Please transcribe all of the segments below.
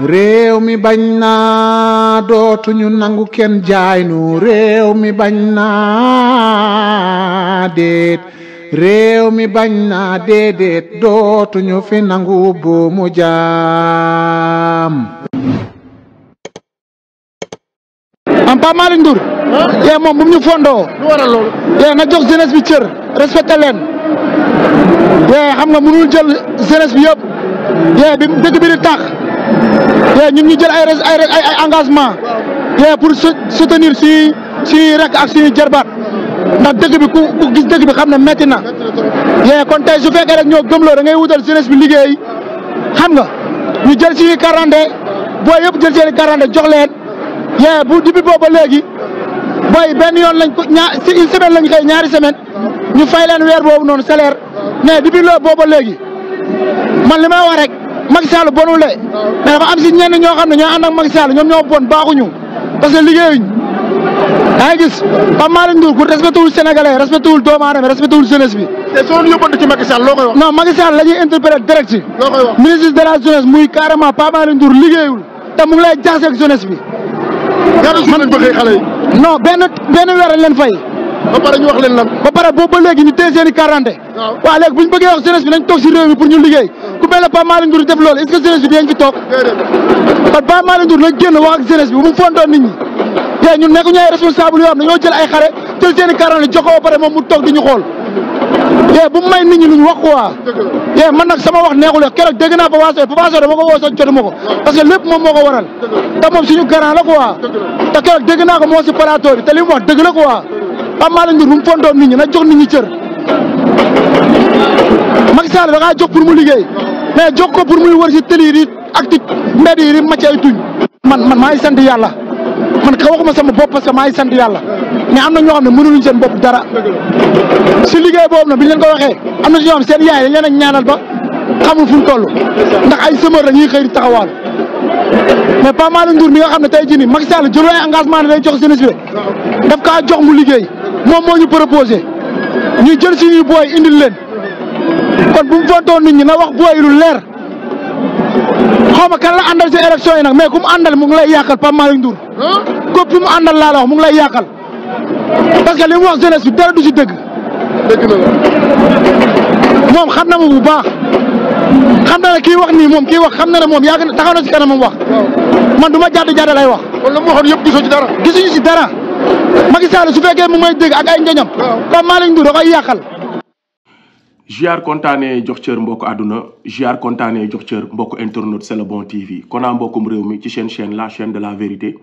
réew mi bañ naa dootuñu nangu kenn jaay nu réew mi bañ naa déet réew mi bañ naa déedéet dootuñu fi nangu buumu jaam. am Pape Malick Ndour yee moom bu mu ñu fondoo lu waral loolu yee na jox jeunesse bi cër respecté leen yee xam nga mënul jël jeunesse bi yëpp yee bi dëkk bi di tax yee ñun ñu jël ay engagement yee pour soutenir suñuy rek ak suñuy jarbaat ndax dëkk bi ku gis dëkk bi xam ne metti na yee kon tey su fekkee rek ñoo gëmloo da ngay wutal jeunesse bi liggéey xam nga ñu jël suñuy quarante booy yëpp jël seeni quarante jox leen yee bu depuis booba léegi booy benn yoon lañ ko si une semaine lañ xëy ñaari semaine ñu fay leen weer boobu noonu salaire mais depuis loolu booba léegi man li may wax rek Macky Sall bonul de mais dafa am si ñenn ñoo xam ne ñoo ànd ak Macky Sall ñoom ñoo bon baaxuñu parce que liggéeyuñ yaa ngi gis Pape Malick Ndour ku respecté wul sénégalais respecté wul doomu aadama respecté wul jeunesse bi. te soo yóbbante ci Macky Sall loo koy wax. non Macky Sall la ñuy interpréter direct ci. loo koy wax ministre de la jeunesse muy carrément Pape Malick Ndour liggéeyul te mu ngi lay jaxase ak jeunesse bi. ñaata suuf lañ bëggee xale yi. non benn weer lañ leen fay. ba pare ñu wax leen lan. ba pare boobu ba léegi ñu téye seen i quarante. waaw léegi bu ñu bëggee wax jeunesse bi nañ toog si réew mi pour ñu liggéey ku mel ne Pape Malick Ndour def loolu est-ce que jeunesse bi dinañ fi toog. kon Pape Malick Ndour lañ génn wax ak jeunesse bi bu mu fondoon nit ñi. yee ñun nekkuñu ay responsable yoo xam ne ñoo jël ay xare jël seen i quarante jox ko ba pare moom mu toog di ñu xool. yee bu mu may nit ñi lu ñu wax quoi. yee man nag sama wax neexul keroog dégg naa Papa Sow dama ko woo sax jotuma ko parce que lépp moom moo ko waral te moom suñu garant la quoi te keroog dégg naa ko moo si plateau bi te li mu wax dëgg la quoi Pape Malick Ndour bu mu fondoon nit ñi na jox nit ñi cër Macky Sall da ngaa jox pour mu liggéey mais jox ko pour muy wër si tëli yi di ak di mbedd yi di macc ay tuñ man maa ngi sant yàlla man ka waxuma sama bopp parce que maa ngi sant yàlla mais am na ñoo xam ne mënuluñ seen bopp dara si liggéey boobu nag bi ñu leen ko waxee am na si ñoo xam seen yaay dañ leen a ñaanal ba xamul fu mu toll ndax ay semeur la ñuy xëy di taxawaal mais Pape Malick Ndour mi nga xam ne tey jii nii Macky Sall jëloo ay engagement ne day jox jeunesse bi daf kaa jox mu liggéey moom moo ñu proposé ñu jël suñuy booy indil leen kon bu mu fontoon nit ñi na wax booy lu leer xaw ma kan la àndal si élection yi nag mais ku mu àndal mu ngi lay yàqal Pape Malick Ndour képp ku mu àndal laa la wax mu ngi lay yàqal parce que li mu wax jeunesse bi dara du si dëgg. dëgg na la. moom xam na ma bu baax xam na ne kii wax nii moom kii wax xam na ne moom yàgg na taxaw na si kanam moom wax man du ma jàdd lay wax. kon la mu waxoon yëpp gisoo ci dara. gisuñu si dara Macky Sall su fekkee mu may dégg ak ay njoñam. Pape Malick Ndour da koy yàqal. jiar kontaane jox cër mbokk àdduna jiar kontaane jox cër mbokk internet C'est le bon TV kon mbokkum réew mi ci seen chaîne la chaîne de la vérité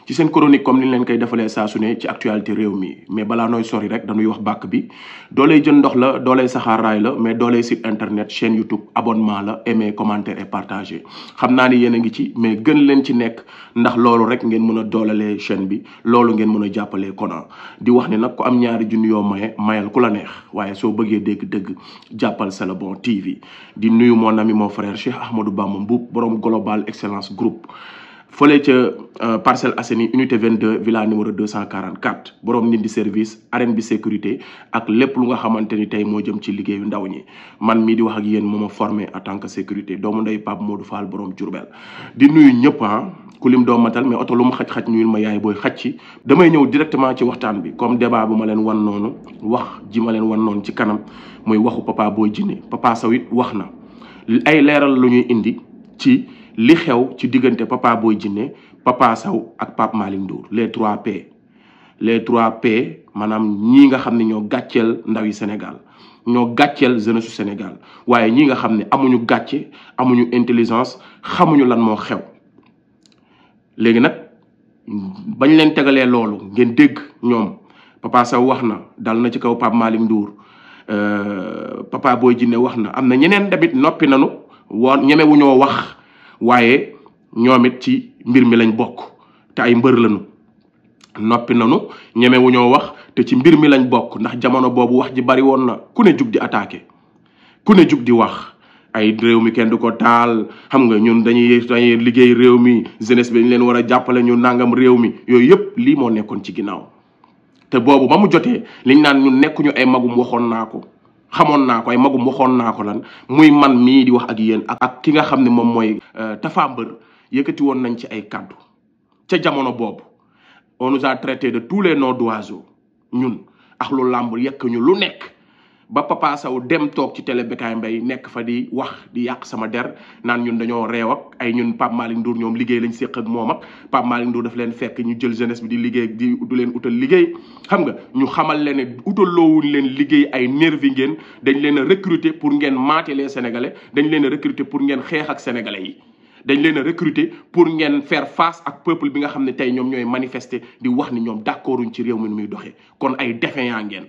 ci seen chronique comme ni leen koy defalee saa su ne ci actualité réew mi mais balaa nooy sori rek dañuy wax bàkk bi dooley jën ndox la dooley saxaaraay la mais dooley site internet chaîne YouTube abonnement la aimer commenter et partager xam naa ni yéen a ngi ci mais gën leen ci nekk ndax loolu rek ngeen mën a doolalee chaîne bi loolu ngeen mën a jàppalee Kona di wax ni nag ku am ñaari junni yoo mayal ku la neex waaye soo bëggee dégg dëgg jàppal C'est le bon TV di nuyu mon ami mon frère Cheikh Ahmadou Bamba Mboup borom Global Excellence Group fële ca Parcelles Assainies unité 22 villa numéro 244 borom Ndindi service arène bi sécurité ak lépp lu nga xamante ni tey moo jëm ci liggéeyu ndaw ñi man mii di wax ak yéen moo ma formé en tant que sécurité doomu ndey Pape Modou Fall borom Diourbel di nuyu ñëpp ku lim doo matal mais oto lu mu xaj-xaj nuyul ma yaay booy xaj ci damay ñëw directement ci waxtaan bi comme débat bu ma leen wan noonu wax ji ma leen wan noonu ci kanam muy waxu Papa Boy Djiné Papa Sow it wax na ay leeral lu ñuy indi ci li xew ci diggante Papa Boy Djiné Papa Sow ak Pape Malick Ndour les 3P maanaam ñii nga xam ne ñoo gàcceel ndaw yi Sénégal ñoo gàcceel jeunesse su Sénégal waaye ñii nga xam ne amuñu gàcce amuñu intelligence xamuñu lan moo xew léegi nag bañ leen tegalee loolu ngeen dégg ñoom Papa Sow wax na dal na ci kaw Pape Malick Ndour Papa Boy Djiné wax na am na ñeneen tamit noppi nanu woon ñemewuñoo wax waaye ñoom it ci mbir mi lañ bokk te ay mbër lañu noppi nanu ñemewuñoo wax te ci mbir mi lañ bokk ndax jamono boobu wax ji bari woon na ku ne jug di attaqué ku ne jug di wax ay réew mi kenn du ko taal xam nga ñun dañuy liggéey réew mi jeunesse bi dañ leen war a jàppale ñu nangam réew mi yooyu yëpp lii moo nekkoon ci ginnaaw te boobu ba mu jotee liñ naan ñun nekkuñu ay magum waxoon naa ko xamoon naa ko ay magum waxoon naa ko lan muy man mii di wax ak yéen ak ki nga xam ne moom mooy Tapha Mbeur yëkkati woon nañ ci ay kàddu ca jamono boobu on nous a traité de tous les noms d'oiseaux ñun ak lu làmb yekk ñu lu nekk ba Papa Sow dem toog ci télé Bécaye Mbaye nekk fa di wax di yàq sama der naan ñun dañoo réew ak ay ñun Pape Malick Ndour ñoom liggéey lañ séq ak moom ak Pape Malick Ndour daf leen fekk ñu jël jeunesse bi di liggéey di du leen utal liggéey xam nga ñu xamal leen ne utalloowuñ leen liggéey ay nervi ngeen dañ leen a recruter pour ngeen maate les sénégalais dañ leen a recruter pour ngeen xeex ak sénégalais yi dañ leen a recruter pour ngeen faire face ak peuple bi nga xam ne tey ñoom ñooy manifester di wax ni ñoom d'accorduñ ci réew mi nu muy doxee kon ay défaillant ngeen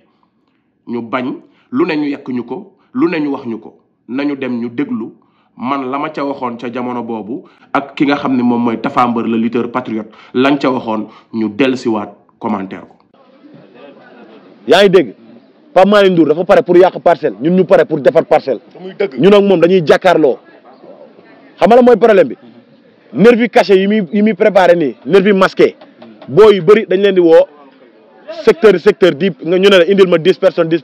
ñu bañ lu ne ñu yekk ñu ko lu ne ñu wax ñu ko nañu dem ñu déglu man la ma ca waxoon ca jamono boobu ak ki nga xam ne moom mooy Tapha Mbeur le lutteur patriote lañ ca waxoon ñu dellusiwaat commentaire ko. yaa ngi dégg Pape Malick Ndour dafa pare pour yàq parcelle ñun ñu pare pour defar parcelle. ñun ak moom dañuy jàkkaarloo xam nga la mooy problème bi nervi caché yi muy préparé nii nervi masqué boo yu bëri dañ leen di woo secteur di nga ñu ne la indil ma 10 personnes 10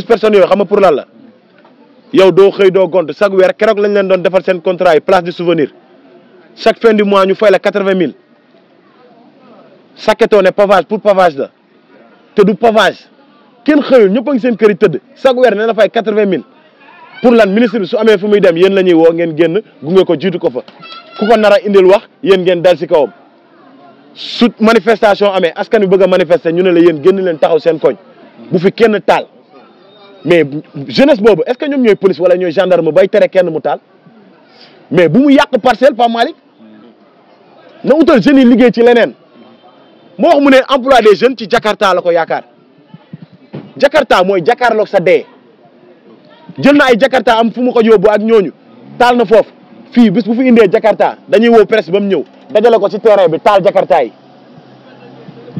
personnes yooyu xam nga pour lan la yow doo xëy doo gont chaque weer keroog lañ leen doon defal seen contrat yi place du souvenir chaque fin du mois ñu fay la 80 000 sakketoo ne pavage pour pavage la te du pavage kenn xëyul ñëpp a ngi seen kër yi tëdd chaque weer ne la fay 80 000 pour lan ministre bi su amee fu muy dem yéen la ñuy woo ngeen génn gunge ko jiitu ko fa ku ko nar a indil wax yéen ngeen dal si kawam su manifestation amee askan wi bëgg a manifester ñu ne la yéen génn leen taxaw seen koñ bu fi kenn taal. mais jeunesse boobu est-ce que ñoom ñooy police wala ñooy gendarme bay tere kenn mu taal mais bu mu yàq parcelle Pape Malick na utal jeunes yi liggéey ci leneen moo wax mu ne emploi des jeunes ci Jakarta la ko yaakaar Jakarta mooy jàkkaarloog sa dee jël na ay Jakarta am fu mu ko yóbbu ak ñooñu taal na foofu fii bis bu fi indee Jakarta dañuy woo presse ba mu ñëw dajale ko ci terrain bi taal Jakarta yi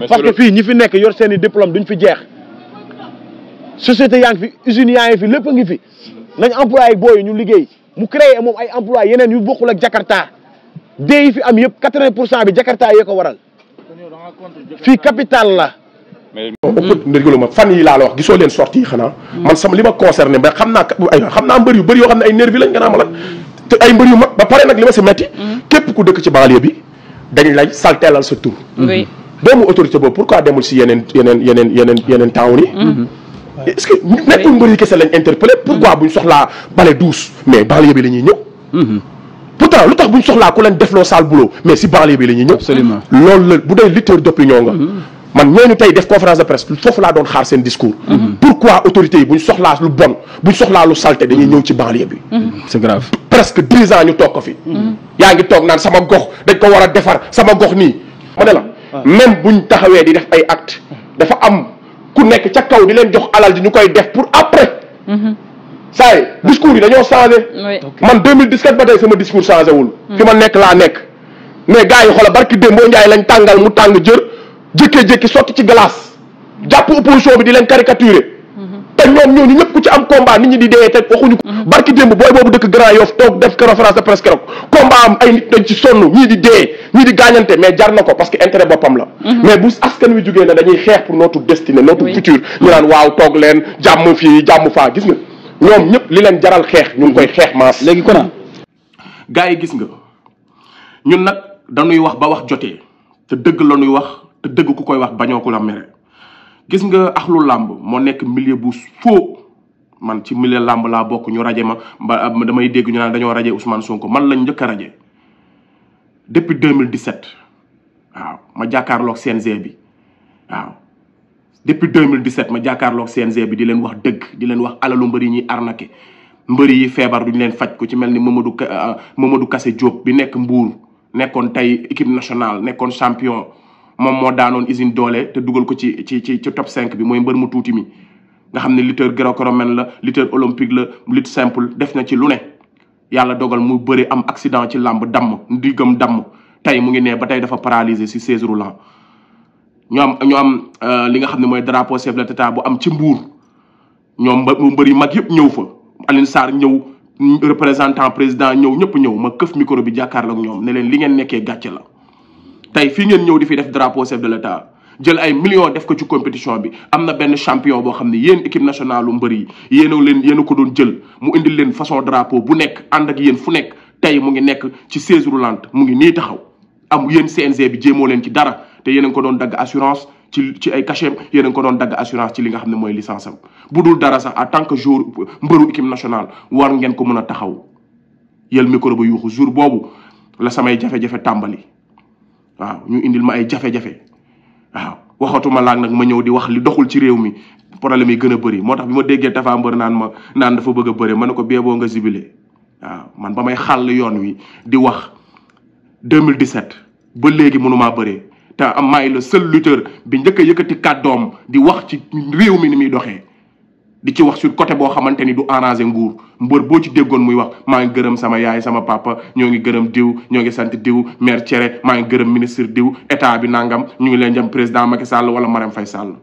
parce que fii ñi fi nekk yor seen i diplôme duñ fi jeex société yaa ngi fi usines yaa ngi fi lépp a ngi fi nañ employé booyu ñu liggéey mu créé moom ay emploi yeneen yu bokkul ak Jakarta dee yi fi am yëpp 80% bi Jakarta yee ko waral fii capital la. mais ndërgëlu ma fan yi laa la wax gisoo leen sorti yi xanaa man sama li ma concerné mais xam naa mbër yu bëri yoo xam ne ay nervi lañ nga naa ma la te ay mbër yu mag ba pare nag li ma si metti képp ku dëkk ci banlieue bi dañ lay salteelal sa tur doomu autorité boobu pourquoi demul si yeneen town yi est-ce que nekkul mbër yi kese lañ interpellé pourquoi buñ soxlaa bale douce mais banlieue bi la ñuy ñëw pourtant lu tax buñ soxlaa ku leen defloo sale boulot mais si banlieue bi la ñuy ñëw loolu la bu dee lutteur d'opinion nga man ñooñu tey def conférence de presse foofu laa doon xaar seen discours pourquoi autorités yi buñ soxlaa lu bon buñ soxlaa lu salté dañuy ñëw ci banlieue bi c'est grave presque 10 ans ñu toog ko fi yaa ngi toog naan sama gox dañ ko war a defar sama gox nii ma ne la même buñ taxawee di def ay acte dafa am ku nekk ca kaw di leen jox alal di ñu koy def pour après saa yi discours yi dañoo changé man 2017 ba tey sama discours changé wul fi ma nekk laa nekk mais gars yi xoola barki démboo njaay lañ tàngal mu tàng jër jékkee-jékki sotti ci glace jàpp opposition bi di leen caricaturer te ñoom ñooñu ñëpp ku ci am combat nit ñi di dee te waxuñu ko barki démb booy boobu dëkk Grand Yoff toog def conférence de presse keroog combat am ay nit dañ ci sonn ñii di dee ñii di gaañante mais jar na ko parce que intérêt boppam la mais bu askan wi jógee ne dañuy xeex pour notre destinée notre futur ñu naan waaw toog leen jàmm fii jàmm faa gis nga ñoom ñëpp li leen jaral xeex ñu ngi koy xeex maas léegi kon gars yi gis nga ñun nag dañuy wax ba wax jotee te dëgg la ñuy wax te dëgg ku koy wax bañoo ko la mere gis nga axlu làmb moo nekk milieu bu faux man ci milieu làmb laa bokk ñu raje ma ba damay dégg ñu naan dañoo raje Ousmane Sonko man lañ njëkk a raje depuis 2017 waaw ma jàkkaarloog CNG bi waaw depuis 2017 ma jàkkaarloog CNG bi di leen wax dëgg di leen wax alalu mbëri ñuy arnaqué mbëri yi feebar duñu leen faj ku ci mel ni Mamadou Kassé Diop bi nekk Mbour nekkoon tey équipe nationale nekkoon champion moom moo daanoon usine doole te dugal ko ci top 5 bi mooy mbër mu tuuti mi nga xam ne lutteur gréco-romaine la lutteur olympique la lutte simple def na ci lu ne yàlla dogal mu bëri am accident ci làmb damm ndigam damm tey mu ngi ne ba tey dafa paralysé si 16 roulant ñu am li nga xam ne mooy drapeau chef de l'État bu am ci Mbour ñoom mbër yi mag yëpp ñëw fa Alioune Sarr ñëw représentant président ñëw ñëpp ñëw ma këf micro bi jàkkaarloog ñoom ne leen li ngeen nekkee gàcce la tey fii ngeen ñëw di fi def drapeau chef de l'État jël ay millions def ko ci compétition bi am na benn champion boo xam ne yéen équipe nationale lu mbër yi yéen a ko doon jël mu indil leen façon drapeau bu nekk ànd ak yéen fu nekk tey mu ngi nekk ci chaise roulante mu ngi nii taxaw am yéen CNG bi jéemoo leen ci dara te yéen a ngi ko doon dagg assurance ci ay cachet yéen a ngi ko doon dagg assurance ci li nga xam ne mooy licence am bu dul dara sax en tant que joueur mbëru équipe nationale war ngeen ko mën a taxaw yël micro ba yuuxu jour boobu la samay jafe-jafe tàmbali waaw ñu indil ma ay jafe-jafe waaw waxatuma laag nag ma ñëw di wax li doxul ci réew mi problème yi gën a bëri moo tax bi ma déggee Tapha Mbeur naan dafa bëgg a bëre ma ne ko beeboo nga zibilé waaw man ba may xàll yoon wi di wax 2017 ba léegi mënumaa bëree te am maay le seul lutteur bi njëkk a yëkkati kàddoom di wax ci réew mi ni muy doxee di ci wax sur côté boo xamante ni du arrangé nguur mbër boo ci déggoon muy wax maa ngi gërëm sama yaay sama papa ñoo ngi gërëm diw ñoo ngi sant diw maire Thieré maa ngi gërëm ministre diw état bi nangam ñu ngi leen jëm président Macky Sall wala Marème Faye Sall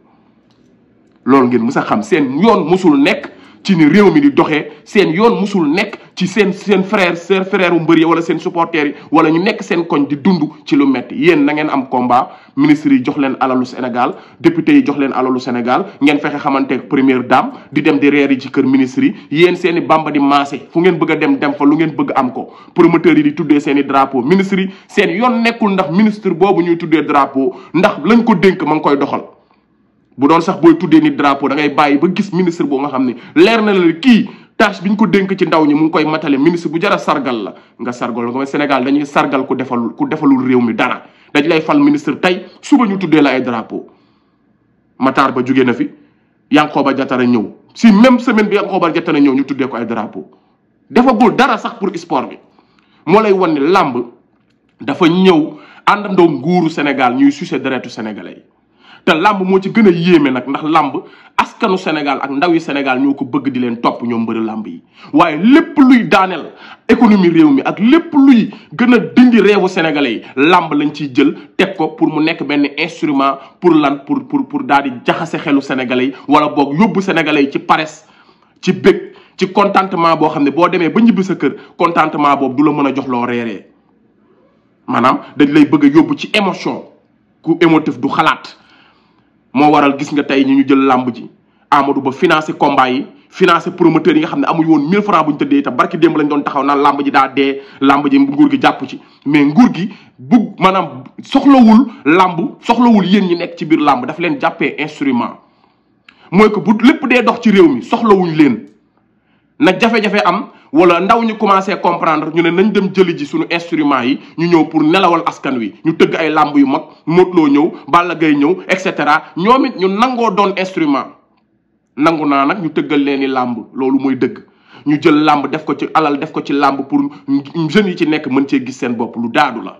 loolu ngeen mus a xam seen yoon musul nekk ci ni réew mi di doxee seen yoon musul nekk ci seen frère u mbër yi wala seen supporters yi wala ñu nekk seen koñ di dund ci lu metti yéen na ngeen am combat ministre yi jox leen alalu Sénégal député yi jox leen alalu Sénégal ngeen fexe xamante première dame di dem di reer yi ci kër ministre yi yéen seen i bamba di maase fu ngeen bëgg a dem fa lu ngeen bëgg am ko promoteurs yi di tuddee seen i drapeau ministre yi seen yoon nekkul ndax ministre boobu ñuy tuddee drapeau ndax lañ ko dénk ma ngi koy doxal bu doon sax booy tuddee ni drapeau da ngay bàyyi ba gis ministre boo nga xam ne leer na la kii tâche bi ñu ko dénk ci ndaw ñi mu ngi koy matale ministre bu jara sargal la nga sargal la ko Sénégal dañuy sargal ku defalul réew mi dara dañ lay fal ministre tey suba ñu tuddee la ay drapeau Matar Ba jóge na fi Yankhoba Diattara ñëw si même semaine bi Yankhoba Diattara ñëw ñu tuddee ko ay drapeau defagul dara sax pour sport bi moo lay wan ne làmb dafa ñëw àndandoo nguuru Sénégal ñuy sucer deretu sénégalais yi te làmb moo ci gën a yéeme nag ndax làmb askanu Sénégal ak ndaw yi Sénégal ñoo ko bëgg di leen topp ñoom mbëri làmb yi waaye lépp luy daaneel économie réew mi ak lépp luy gën a dindi réewu sénégalais yi làmb lañ ciy jël teg ko pour mu nekk benn instrument pour lan pour daal di jaxase xelu sénégalais yi wala boog yóbbu sénégalais yi ci paresse ci bëgg ci contentement boo xam ne boo demee ba ñibbi sa kër contentement boobu du la mën a jox loo reeree maanaam dañ lay bëgg a yóbbu ci émotion ku émotif du xalaat moo waral gis nga tey ñu jël làmb ji Amadou Ba financé combat yi financé promoteurs yi nga xam ne amuñu woon 1000 francs bu ñu tëddee te barki démb lañ doon taxaw naan làmb ji daa dee làmb ji nguur gi jàpp ci mais nguur gi bugg maanaam soxlawul làmb soxlawul yéen ñi nekk ci biir làmb daf leen jàppee instrument mooy que bu lépp dee dox ci réew mi soxlawuñ leen na jafe-jafe am wala ndaw ñu commencé comprendre ñu ne nañ dem jëli ji suñu instrument yi ñu ñëw pour nelawal askan wi ñu tëgg ay làmb yu mag Modou Lo ñëw Balla Gaye ñëw et cetera ñoom it ñu nangoo doon instrument nangu naa nag ñu tëggal leen i làmb loolu mooy dëgg ñu jël làmb def ko ci alal def ko ci làmb pour jeunes yi ci nekk mën cee gis seen bopp lu daadu la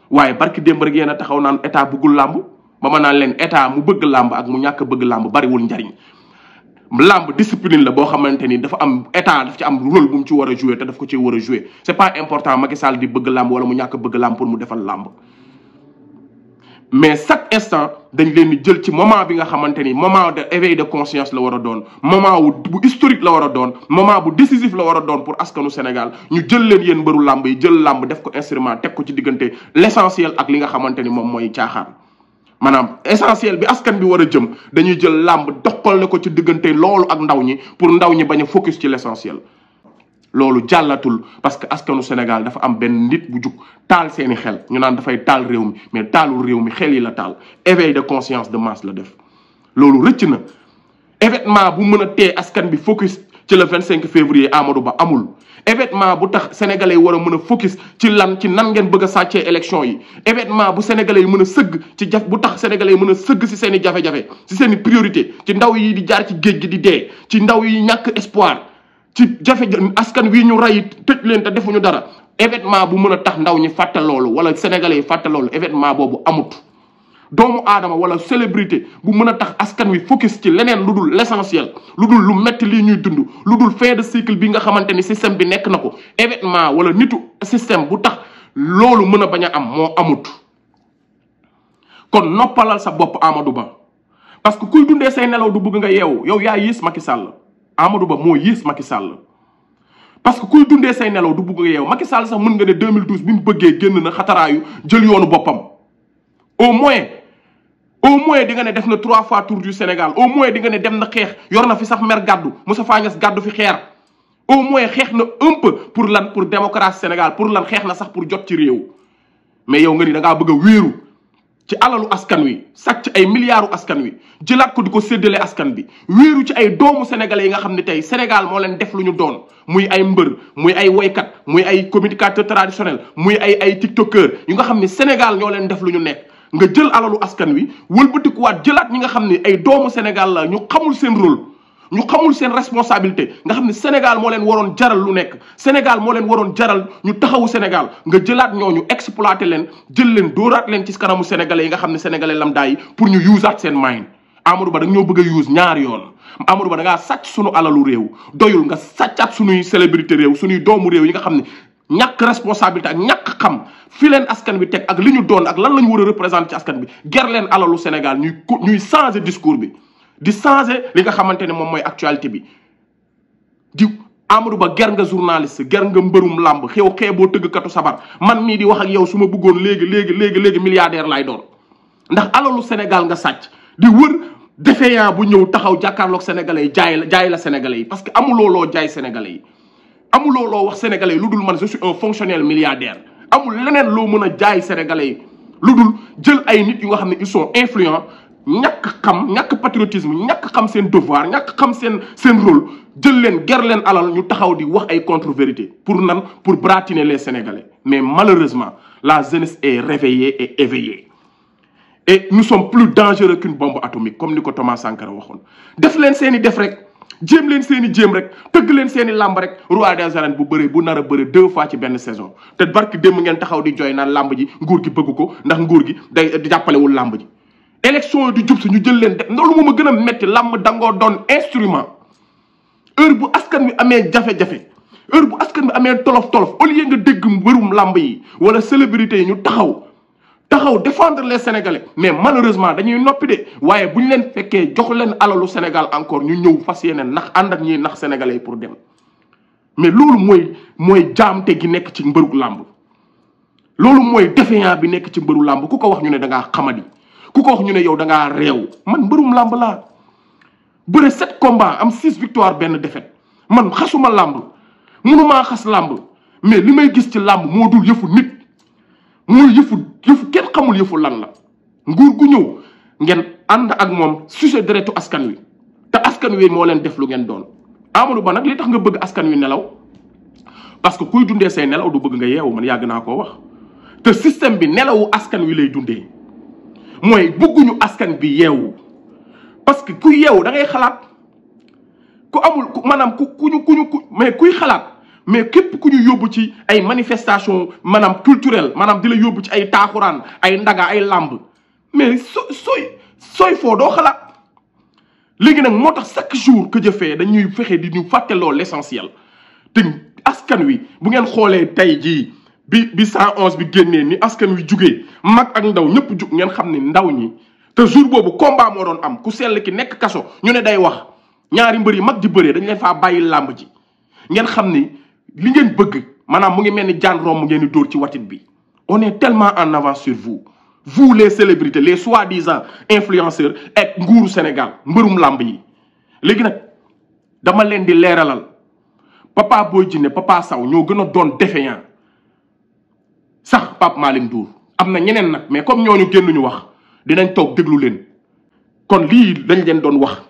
waaye barki démb rek yéen a taxaw naan état bëggul làmb ba ma naan leen état mu bëgg làmb ak mu ñàkk bëgg làmb bariwul njariñ làmb discipline la boo xamante ni dafa am état daf ci am rôle bu mu ci war a jouer te daf ko ci war a jouer c'est pas important Macky Sall di bëgg làmb wala mu ñàkk bëgg làmb pour mu defal làmb mais chaque instant dañ leen di jël ci moment bi nga xamante ni moment de éveil de conscience la war a doon moment bu historique la war a doon moment bu décisif la war a doon pour askanu Sénégal ñu jël leen yéen mbëru làmb yi jël làmb def ko instrument teg ko ci diggante l'essentiel ak li nga xamante ni moom mooy caaxaan maanaam essentiel bi askan bi war a jëm dañuy jël làmb doxal na ko ci diggante loolu ak ndaw ñi pour ndaw ñi bañ a focus ci l'essentiel loolu jàllatul parce que askanu Sénégal dafa am benn nit bu jug taal seeni xel ñu naan dafay taal réew mi mais taalul réew mi xel yi la taal éveil de conscience de masse la def loolu rëcc na événement bu mën a tee askan bi focus ci le 25 février Amadou Ba amul événement bu tax sénégalais yi war a mën a focus ci nan ngeen bëgg a sàccee élection yi événement bu sénégalais yi mën a sëgg ci bu tax sénégalais yi mën a sëgg si seen i jafe-jafe si seen i priorité ci ndaw yi di jaar ci géej gi di dee ci ndaw yi ñàkk espoir ci jafe askan wi ñu rey tëj leen te defuñu dara événement bu mën a tax ndaw ñi fàtte loolu wala sénégalais yi fàtte loolu événement boobu amut doomu aadama wala célébrité bu mën a tax askan wi focus ci leneen lu dul l'essentiel lu dul lu metti lii ñuy dund lu dul fin de cycle bi nga xamante ni système bi nekk na ko événement wala nitu système bu tax loolu mën a bañ a am moo amut kon noppalal sa bopp Amadou Ba parce que kuy dundee say nelaw du bëgg nga yeewu yow yaa yiis Macky Sall Amadou Ba moo yiis Macky Sall parce que kuy dundee say nelaw du bëgg nga yeewu Macky Sall sax mën nga ne 2012 bi mu bëggee génn na xataraayu jël yoonu boppam au moins di nga ne def na 3 fois tour du Sénégal au moins di nga ne dem na xeex yor na fi sax mer gàddu Moustapha Niasse gàddu fi xeer au moins xeex na un peu pour lan pour démocratie Sénégal pour lan xeex na sax pour jot ci réew mais yow nga ni da ngaa bëgg a wéeru ci alalu askan wi sàcc ay milliards askan wi jëlaat ko di ko séddale askan bi wéeru ci ay doomu sénégalais yi nga xam ne tey Sénégal moo leen def lu ñu doon muy ay mbër muy ay woykat muy ay communicateur traditionnel muy ay tiktokeur yu nga xam ne Sénégal ñoo leen def lu ñu nekk nga jël alalu askan wi wëlbatikuwaat jëlaat ñi nga xam ne ay doomu Sénégal la ñu xamul seen rôle ñu xamul seen responsabilité nga xam ne Sénégal moo leen waroon jaral lu nekk Sénégal moo leen waroon jaral ñu taxawu Sénégal nga jëlaat ñooñu exploité leen jël leen dóoraat leen ci kanamu sénégalais yi nga xam ne sénégalais lambda yi pour ñu usaat seen mind Amadou Ba da ñoo bëgg a use ñaari yoon Amadou Ba da ngaa sàcc sunu alalu réew doyul nga sàccaat sunuy célébrité réew sunuy doomu réew yi nga xam ne ñàkk responsabilité ak ñàkk xam fi leen askan bi teg ak li ñu doon ak lan la ñu war a représenté ci askan bi ger leen alalu Sénégal ñuy changer discours bi di changer li nga xamante ne moom mooy actualité bi di Amadou Ba ger nga journaliste ger nga mbërum làmb xeeboo tëggkatu sabar man mii di wax ak yow su ma bëggoon léegi milliardaire lay doon ndax alalu Sénégal nga sàcc di wër défaillant bu ñëw taxaw jàkkaarloog sénégalais yi jaay la sénégalais yi parce que amuloo loo jaay sénégalais yi amuloo loo wax sénégalais yi lu dul man je suis un fonctionnaire milliardaire amul leneen loo mën a jaay sénégalais yi lu dul jël ay nit yu nga xam ne ils sont influents ñàkk xam ñàkk patriotisme ñàkk xam seen devoir ñàkk xam seen rôle jël leen ger leen alal ñu taxaw di wax ay contre-vérité pour bratiner les Sénégalais mais malheureusement la jeunesse est réveillée et éveillée et nous sommes plus dangereux qu'une bombe atomique comme ni ko Thomas Sankara waxoon def leen seen i def rek jéem leen seen i jéem rek tëgg leen seen i làmb rek roi des arènes bu nar a bëri 2 fois ci benn saison te barki démb ngeen taxaw di jooy naan làmb ji nguur gi bëgg ko ndax nguur gi day jàppalewul làmb ji élection yi di jub si ñu jël leen def loolu moom a gën a metti làmb dangoo doon instrument heure bu askan wi amee jafe-jafe heure bu askan wi amee tolof-tolof au lieu nga dégg mbërum làmb yi wala célébrité yi ñu taxaw défendre les Sénégalais mais malheureusement dañuy noppi de waaye bu ñu leen fekkee jox leen alalu Sénégal encore ñu ñëw fas yéene nax ànd ak ñiy nax Sénégalais yi pour dem mais loolu mooy jaamte gi nekk ci mbëru làmb loolu mooy défaillant bi nekk ci mbëru làmb ku ko wax ñu ne da ngaa xamadi ku ko wax ñu ne yow da ngaa réew man mbërum làmb laa bëre 7 combats am 6 victoires benn défaite man xasuma làmb mënumaa xas làmb mais li may gis ci làmb moo dul yëfu nit mooy yëfu kenn xamul yëfu lan la nguur gu ñëw ngeen ànd ak moom sucé deretu askan wi te askan wi moo leen def lu ngeen doon Amadou Ba nag li tax nga bëgg askan wi nelaw parce que kuy dundee say nelaw du bëgg nga yeewu man yàgg naa koo wax te système bi nelawu askan wi lay dundee mooy bëgguñu askan bi yeewu parce que ku yeewu da ngay xalaat ku amul maanaam mais kuy xalaat mais képp ku ñu yóbbu ci ay manifestation maanaam culturelle maanaam di la yóbbu ci ay taaxuraan ay ndaga ay làmb mais sooy foo doo xalaat léegi nag moo tax chaque jour que jëfee dañuy fexe di ñu fàtteloo l'essentiel te askan wi bu ngeen xoolee tey jii bi 111 bi génnee ni askan wi jugee mag ak ndaw ñëpp jug ngeen xam ne ndaw ñi te jour boobu combat moo doon am ku sell ki nekk kaso ñu ne day wax ñaari mbër yi mag di bëree dañ leen faa bàyyi làmb ji ngeen xam ni li ngeen bëgg maanaam mu ngi mel ni jaan romb ngeen di dóor ci watit bi on est tellement en avance sur vous les célébrités les soi-disant influenceurs ak nguuru Sénégal mbërum làmb yi léegi nag dama leen di leeralal Papa Boy Djiné Papa Sow ñoo gën a doon défaillant sax Pape Malick Ndour am na ñeneen nag mais comme ñooñu génn ñu wax dinañ toog déglu leen kon lii dañ leen doon wax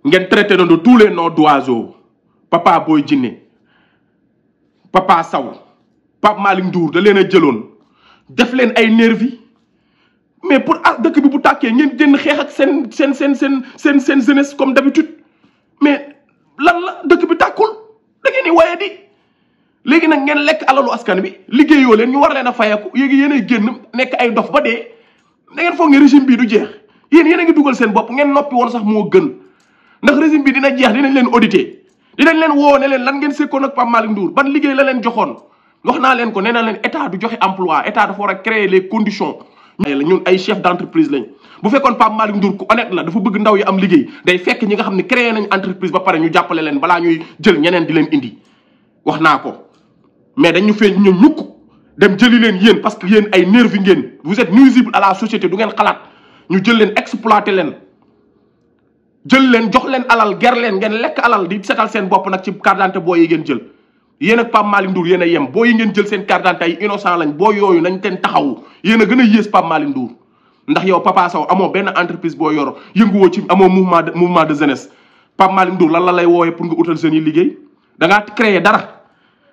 ngeen traité de tous les noms d'oiseaux Papa Boy Djiné Papa Sow Pape Malick Ndour da leen a jëloon def leen ay nervi mais pour dëkk bi bu tàkkee ngeen génn xeex ak seen jeunesse comme d'habitude mais lan la dëkk bi tàkkul da ngeen di waye di léegi nag ngeen lekk alalu askan bi liggéeyoo leen ñu war leen a fayeku yéegi yéen ay génn nekk ay dof ba dee da ngeen foog ne régime bii du jeex yéen a ngi dugal seen bopp ngeen noppi woon sax moo gën ndax régime bi dina jeex dinañ leen auditer dinañ leen woo ne leen lan ngeen sekkoon ak Pape Malick Ndour ban liggéey la leen joxoon wax naa leen ko nee na leen état du joxe emploi état dafa war a créer les conditions ñun ay chef d'entreprise lañ bu fekkoon Pape Malick Ndour ku honnête la dafa bëgg ndaw yi am liggéey day fekk ñi nga xam ne créé nañ entreprise ba pare ñu jàppale leen balaa ñuy jël ñeneen di leen indi wax naa ko mais dañu feeñ ñu ñukk dem jëli leen yéen parce que yéen ay nervi ngeen vous êtes nuisible à la société du ngeen xalaat ñu jël leen exploiter leen jël leen jox leen alal ger leen ngeen lekk alal di setal seen bopp nag ci carte d'identité boo yi ngeen jël yéen ak Pape Malick Ndour yéen a yem boo yi ngeen jël seen carte d'identité ay innocent lañ boo yooyu nañ teen taxawu yéen a gën a yées Pape Malick Ndour ndax yow Papa Sow amoo benn entreprise boo yor yënguwoo ci amoo mouvement de jeunesse Pape Malick Ndour lan la lay wooyee pour nga utal jeunes yi liggéey da ngaa créer dara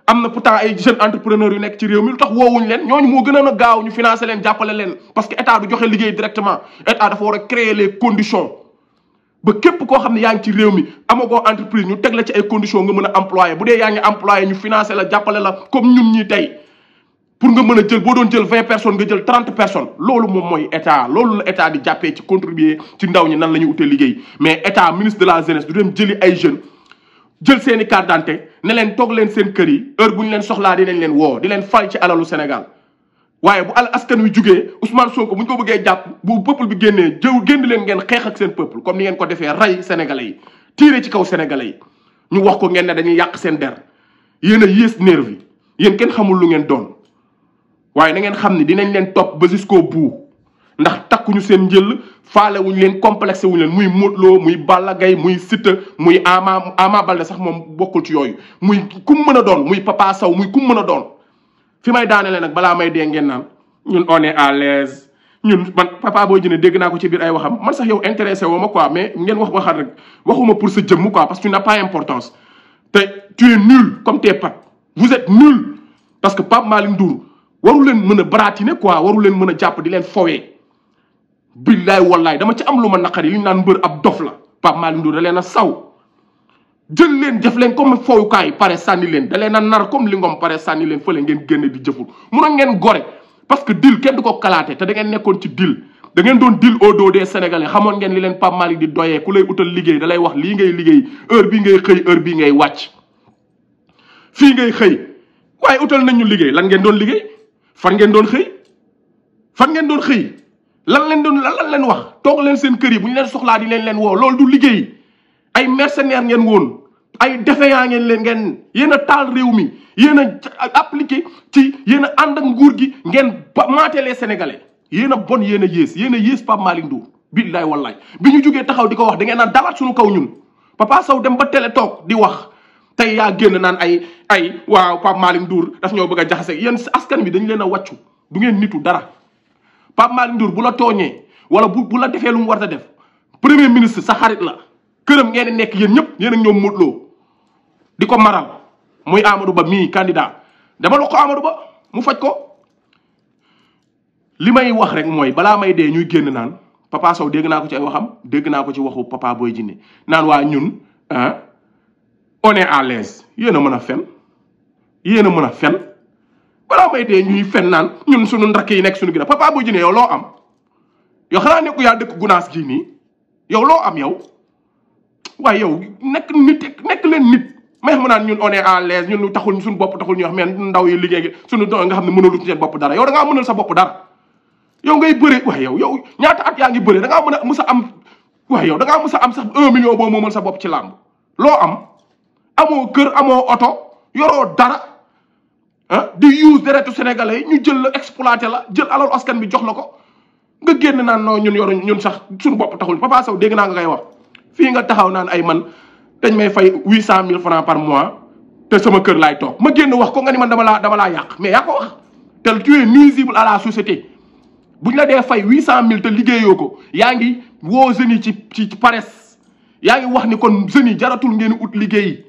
am na pourtant ay jeunes entrepreneurs yu nekk ci réew mi lu tax woowuñ leen ñooñu moo gën a gaaw ñu financer leen jàppale leen parce que état du joxe liggéey directement état dafa war a créer les conditions ba képp koo xam ne yaa ngi ci réew mi amagoo entreprise ñu teg la ci ay conditions nga mën a employé bu dee yaa ngi employé ñu financer la jàppale la comme ñun ñi tey pour nga mën a jël boo doon jël 20 personnes nga jël 30 personnes loolu moom mooy état loolu la état di jàppee ci contribuer ci ndaw ñi nan la ñuy utee liggéey mais état ministre de la jeunesse du dem jëli ay jeunes jël seen i carte d'identité ne leen toog leen seen kër yi heure bu ñu leen soxlaa dinañ leen woo di leen fay ci alalu Sénégal waaye bu askan wi jugee Ousmane Sonko bu ñu ko bëggee jàpp bu peuple bi génnee génn leen ngeen xeex ak seen peuple comme ni ngeen ko defee rey sénégalais yi tiire ci kaw sénégalais yi ñu wax ko ngeen ne dañuy yàq seen der yéen a yées nervi yi yéen kenn xamul lu ngeen doon waaye na ngeen xam ne dinañ leen topp ba jusqu'au bout ndax takkuñu seen njël faale wuñ leen complexé wuñ leen muy Modou Lo muy Balla Gaye muy Siteu muy Ama Baldé sax moom bokkul ci yooyu muy kum mën a doon muy Papa Sow muy kum mën a doon fi may daanele nag balaa may dee ngeen naan ñun on est à l'aise ñun man Papa Boy Djiné dégg naa ko ci biir ay waxam man sax yow intéressé woo ma quoi mais ngeen waxaat rek waxuma pour sa jëmm quoi parce que tu n'as pas importance te tu es nul comme tes pattes vous êtes nul parce que Pape Malick Ndour waru leen mën a baratiner quoi waru leen mën a jàpp di leen fowee billaay wallaay dama ci am lu ma naqari li ñu naan mbër ab dof la Pape Malick Ndour da leen a saw jël leen def leen comme fowukaay pare sànni leen da leen a nar comme li ngom pare sànni leen fële ngeen génne di jëful munoon ngeen gore parce que deal kenn du ko kalaate te da ngeen nekkoon ci deal da ngeen doon deal au dos des sénégalais xamoon ngeen li leen Pape Malick di doyee ku lay utal liggéey da lay wax lii ngay liggéey heure bii ngay xëy heure bii ngay wàcc fii ngay xëy waaye utal nañ ñu liggéey lan ngeen doon liggéey fan ngeen doon xëy fan ngeen doon xëy lan leen wax toog leen seen kër yi bu ñu leen soxlaa di leen woo loolu du liggéey ay mercenaires ngeen woon ay défaillants ngeen yéen a taal réew mi yéen a appliqué ci yéen a ànd ak nguur gi ngeen maate les sénégalais yéen a bon yéen a yées Pape Malick Ndour billaay wallaay bi ñu jógee taxaw di ko wax da ngeen a dalaat suñu kaw ñun Papa Sow dem ba télé toog di wax tey yaa génn naan ay waaw Pape Malick Ndour daf ñoo bëgg a jaxase yéen askan bi dañ leen a wàccu du ngeen nitu dara Pape Malick Ndour bu la tooñee wala bu la defee lu mu war a def premier ministre sa xarit la këram ngeen di nekk yéen ñëpp yéen ak ñoom Modou Lo di ko maral muy Amadou Ba mii candidat dama la ko Amadou Ba mu faj ko li may wax rek mooy balaa may dee ñuy génn naan Papa Sow dégg naa ko ci ay waxam dégg naa ko ci waxu Papa Boy Djiné naan waa ñun on est à l'aise yéen a mën a fen yéen a mën a fen balaa may dee ñuy fen naan ñun suñu ndrakk yi nekk suñu ginnaaw Papa Boy Djiné yow loo am yow xanaa nekku yaa dëkk gunaas gii nii yow loo am yow waaye yow nekk leen nit may xam naan ñun on est à l'aise ñun taxul suñu bopp taxul ñu wax mais ndaw yi liggéey suñu nga xam ne mënalu ci seen bopp dara yow da ngaa mënal sa bopp dara yow ngay bëre waaye yow ñaata at yaa ngi bëre da ngaa mën a mës a am waaye yow da ngaa mës a am sax 1 million boo moomal sa bopp ci làmb loo am amoo kër amoo oto yoroo dara di use deretu sénégalais yi ñu jël la exploité la jël alalu askan bi jox la ko nga génn naan non ñun yoru ñun sax suñu bopp taxul Papa Sow dégg naa nga koy wax fii nga taxaw naan ay man dañ may fay 800 000 francs par mois te sama kër laay toog ma génn wax ko nga ni man dama laa yàq mais yaa ko wax te tu es nuisible à la société buñ la dee fay 800 000 te liggéeyoo ko yaa ngi woo jeunes yi ci paresse yaa ngi wax ni kon jeunes yi jaratul ngeen ut liggéey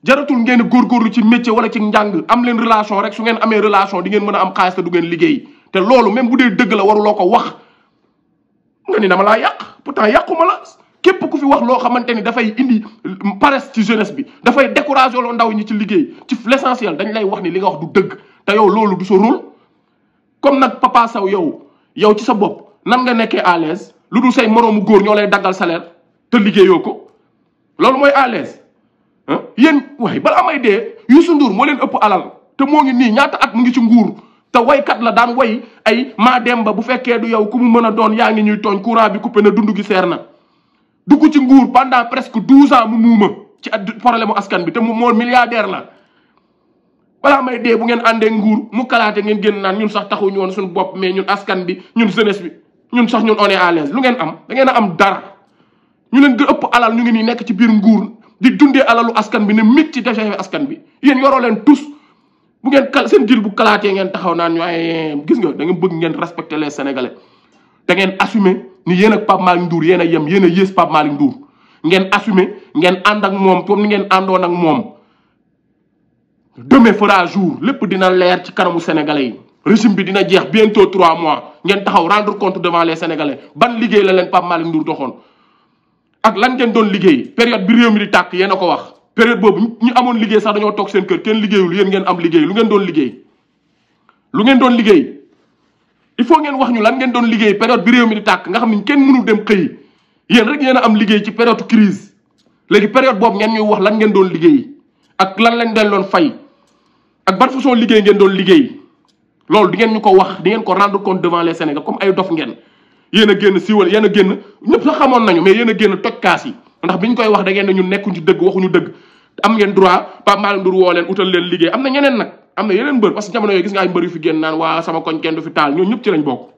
jaratul ngeen góorgóorlu ci métier wala ci njàng am leen relation rek su ngeen amee relation di ngeen mën a am xaalis te du ngeen liggéey te loolu même bu dee dëgg la waruloo ko wax nga ni dama laa yàq pourtant yàquma la képp ku fi wax loo xamante ni dafay indi paresse ci jeunesse bi dafay décourager loo ndaw ñi ci liggéey ci l'essentiel dañ lay wax ni li nga wax du dëgg te yow loolu du sa rôle comme nag Papa Sow yow ci sa bopp nan nga nekkee à l'aise lu dul say moroomu góor ñoo lay daggal salaire te liggéeyoo ko loolu mooy à l'aise yéen waaye bala amay dee Youssou Ndour moo leen ëpp alal te moo ngi nii ñaata at mu ngi ci nguur te waykat la daan way ay maa demba bu fekkee du yow ku mu mën a doon yaa ngi ñuy tooñ courant bi coupé na dund gi seer na dugg ci nguur pendant presque 12 ans mu muuma ci problème mu askan bi te mu moo milliardaire la balaa may dee bu ngeen àndee nguur mu kalaate ngeen génn naan ñun sax taxuñu woon suñu bopp mais ñun askan bi ñun jeunesse bi ñun sax ñun on est à l'aise lu ngeen am da ngeen a am dara ñu leen gën ëpp alal ñu ngi nii nekk ci biir nguur di dundee alalu askan bi ne mit ci déchets askan bi yéen yoroo leen tous bu ngeen seen dil bu kalaatee ngeen taxaw naan ñu ay gis nga da ngeen bëgg ngeen respecter les sénégalais da ngeen assumer ni yéen ak Pape Malick Ndour yéen a yem yéen a yées Pape Malick Ndour ngeen assumer ngeen ànd ak moom comme ni ngeen àndoon ak moom demain fera jour lépp dina leer ci kanamu sénégalais yi régime bi dina jeex bientôt 3 mois ngeen taxaw rendre compte devant les sénégalais ban liggéey la leen Pape Malick Ndour doxoon ak lan ngeen doon liggéey période bi réew mi di tàkk yéen a ko wax période boobu ñu amoon liggéey sax dañoo toog seen kër kenn liggéeyul yéen ngeen am liggéey lu ngeen doon liggéey lu ngeen doon liggéey il faut ngeen wax ñu lan ngeen doon liggéey période bi réew mi di tàkk nga xam ne kenn mënul dem xëy yéen rek yéen a am liggéey ci période crise léegi période boobu ngeen ñuy wax lan ngeen doon liggéey ak lan lañ leen doon fay ak ban façon liggéey ngeen doon liggéey loolu di ngeen ñu ko wax di ngeen ko rendre compte devant les Sénégalais comme ay dof ngeen yéen a génn siiwal yéen a génn ñëpp sax xamoon nañu mais yéen a génn toj kaas yi ndax biñ koy wax da ngeen ne ñun nekkuñ ci dëgg waxuñu dëgg am ngeen droit Pape Malick Ndour woo leen utal leen liggéey am na ñeneen nag am na yeneen mbër parce que jamono yooyu gis nga ay mbër yu fi génn naan waa sama koñ kenn du fi taal ñoo ñëpp ci lañ bokk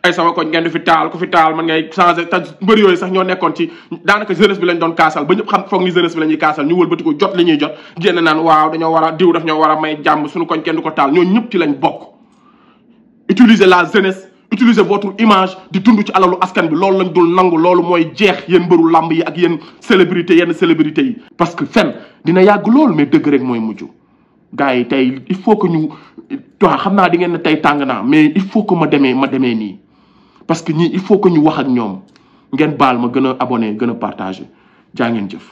ay sama koñ kenn du fi taal ku fi taal man ngay changé te mbër yooyu sax ñoo nekkoon ci daanaka jeunesse bi lañ doon kaasal ba ñëpp xam foog ni jeunesse bi la ñuy kaasal ñu wëlbati ko jot li ñuy jot génn naan waaw dañoo war a diw daf ñoo war a may jàmm suñu koñ kenn du ko taal ñoo ñëpp ci lañ bokk utiliser la jeunesse utiliser votre image di dund ci alalu askan bi loolu lañ dul nangu loolu mooy jeex yéen mbëru làmb yi ak yéen célébrité yenn célébrité yi parce que fen dina yàgg loolu mais dëgg rek mooy mujj gars yi tey il faut que ñu waaw xam naa di ngeen ne tey tàng naa mais il faut que ma demee nii parce que ñii il faut que ñu wax ak ñoom ngeen baal ma gën a abonné gën a partagé jaa ngeen jëf